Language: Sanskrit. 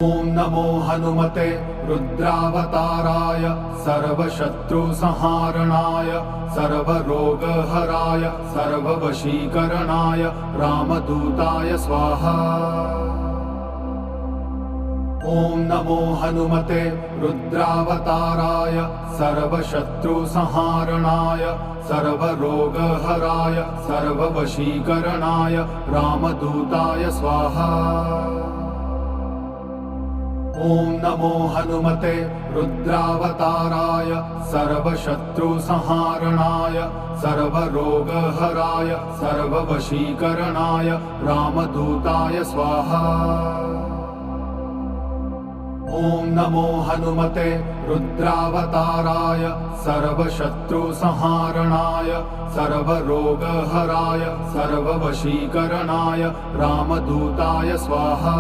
ॐ नमो हनुमते रुद्रावताराय सर्वशत्रुसंहारणाय सर्वरोगहराय सर्ववशीकरणाय रामदूताय स्वाहा। ॐ नमो हनुमते रुद्रावताराय सर्वशत्रुसंहारणाय सर्वरोगहराय सर्ववशीकरणाय रामदूताय स्वाहा। ॐ नमो हनुमते रुद्रावताराय सर्वशत्रुसंहारणाय सर्वरोगहराय सर्ववशीकरणाय रामदूताय स्वाहा। ॐ नमो हनुमते रुद्रावताराय सर्वशत्रुसंहारणाय सर्वरोगहराय सर्ववशीकरणाय रामदूताय स्वाहा।